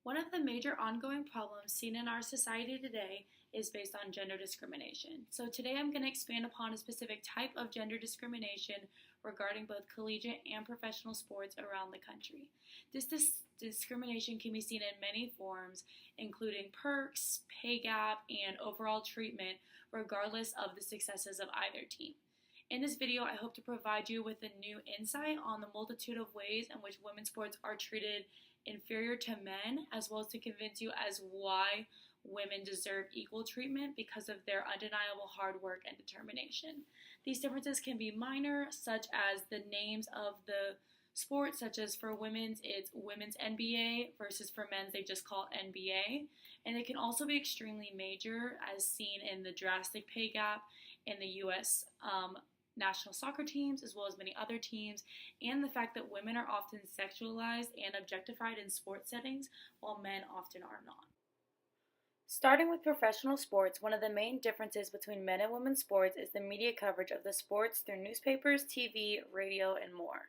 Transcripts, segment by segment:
One of the major ongoing problems seen in our society today is based on gender discrimination. So, today I'm going to expand upon a specific type of gender discrimination regarding both collegiate and professional sports around the country. This discrimination can be seen in many forms, including perks, pay gap, and overall treatment, regardless of the successes of either team. In this video, I hope to provide you with a new insight on the multitude of ways in which women's sports are treated inferior to men, as well as to convince you as why women deserve equal treatment because of their undeniable hard work and determination. These differences can be minor, such as the names of the sports, such as for women's, it's women's NBA versus for men's, they just call it NBA. And it can also be extremely major, as seen in the drastic pay gap in the U.S. National soccer teams, as well as many other teams, and the fact that women are often sexualized and objectified in sports settings, while men often are not. Starting with professional sports, one of the main differences between men and women's sports is the media coverage of the sports through newspapers, TV, radio, and more.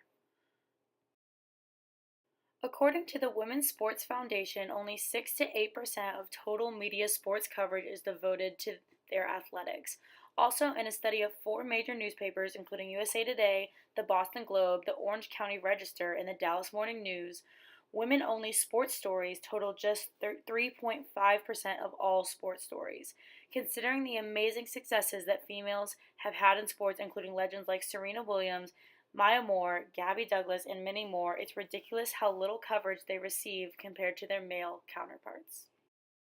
According to the Women's Sports Foundation, only 6 to 8% of total media sports coverage is devoted to their athletics. Also, in a study of 4 major newspapers, including USA Today, the Boston Globe, the Orange County Register, and the Dallas Morning News, women-only sports stories total just 3.5% of all sports stories. Considering the amazing successes that females have had in sports, including legends like Serena Williams, Maya Moore, Gabby Douglas, and many more, it's ridiculous how little coverage they receive compared to their male counterparts.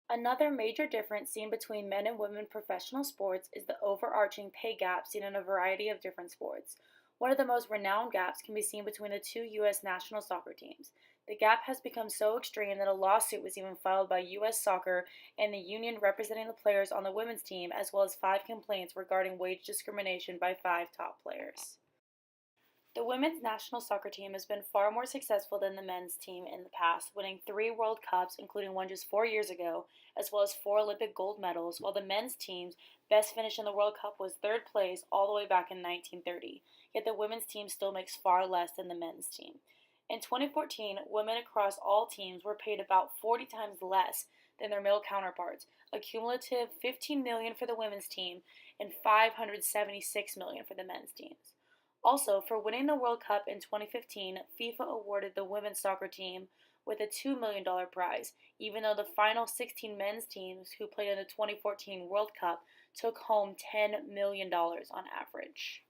Another major difference seen between men and women professional sports is the overarching pay gap seen in a variety of different sports. One of the most renowned gaps can be seen between the 2 U.S. national soccer teams. The gap has become so extreme that a lawsuit was even filed by U.S. Soccer and the union representing the players on the women's team, as well as 5 complaints regarding wage discrimination by 5 top players. The women's national soccer team has been far more successful than the men's team in the past, winning 3 World Cups, including one just 4 years ago, as well as 4 Olympic gold medals, while the men's team's best finish in the World Cup was 3rd place all the way back in 1930. Yet the women's team still makes far less than the men's team. In 2014, women across all teams were paid about 40 times less than their male counterparts, a cumulative $15 million for the women's team and $576 million for the men's teams. Also, for winning the World Cup in 2015, FIFA awarded the women's soccer team with a $2 million prize, even though the final 16 men's teams who played in the 2014 World Cup took home $10 million on average.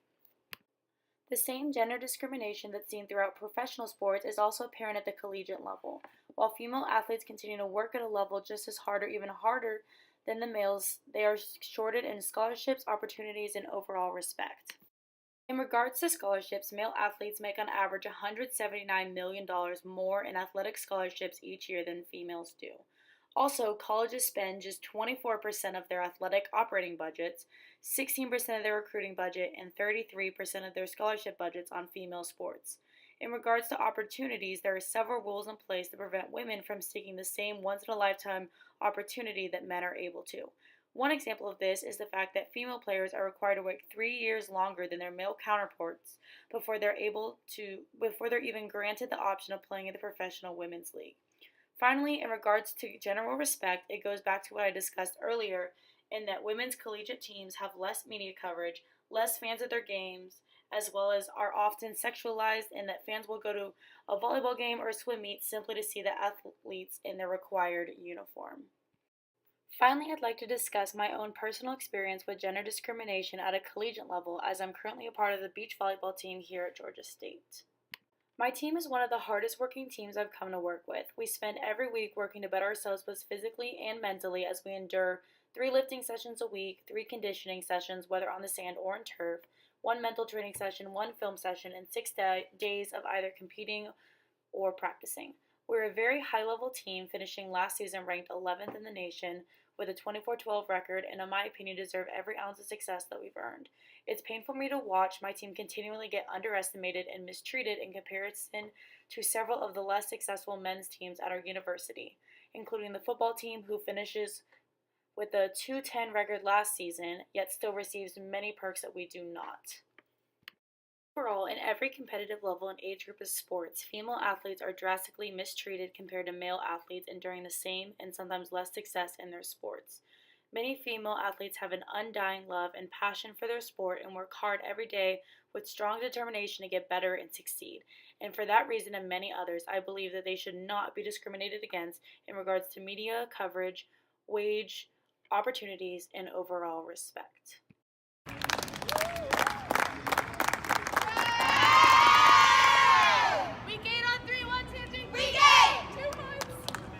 The same gender discrimination that's seen throughout professional sports is also apparent at the collegiate level. While female athletes continue to work at a level just as hard or even harder than the males, they are shorted in scholarships, opportunities, and overall respect. In regards to scholarships, male athletes make on average $179 million more in athletic scholarships each year than females do. Also, colleges spend just 24% of their athletic operating budgets, 16% of their recruiting budget, and 33% of their scholarship budgets on female sports. In regards to opportunities, there are several rules in place to prevent women from seeking the same once-in-a-lifetime opportunity that men are able to. One example of this is the fact that female players are required to wait 3 years longer than their male counterparts before they're even granted the option of playing in the professional women's league. Finally, in regards to general respect, it goes back to what I discussed earlier, in that women's collegiate teams have less media coverage, less fans at their games, as well as are often sexualized, and that fans will go to a volleyball game or a swim meet simply to see the athletes in their required uniform. Finally, I'd like to discuss my own personal experience with gender discrimination at a collegiate level, as I'm currently a part of the beach volleyball team here at Georgia State. My team is one of the hardest working teams I've come to work with. We spend every week working to better ourselves both physically and mentally as we endure 3 lifting sessions a week, 3 conditioning sessions, whether on the sand or on turf, 1 mental training session, 1 film session, and 6 days of either competing or practicing. We're a very high-level team, finishing last season ranked 11th in the nation with a 24-12 record, and in my opinion deserve every ounce of success that we've earned. It's painful for me to watch my team continually get underestimated and mistreated in comparison to several of the less successful men's teams at our university, including the football team, who finishes with a 2-10 record last season, yet still receives many perks that we do not. Overall, in every competitive level and age group of sports, female athletes are drastically mistreated compared to male athletes enduring the same and sometimes less success in their sports. Many female athletes have an undying love and passion for their sport and work hard every day with strong determination to get better and succeed. And for that reason and many others, I believe that they should not be discriminated against in regards to media coverage, wage, opportunities, and overall respect.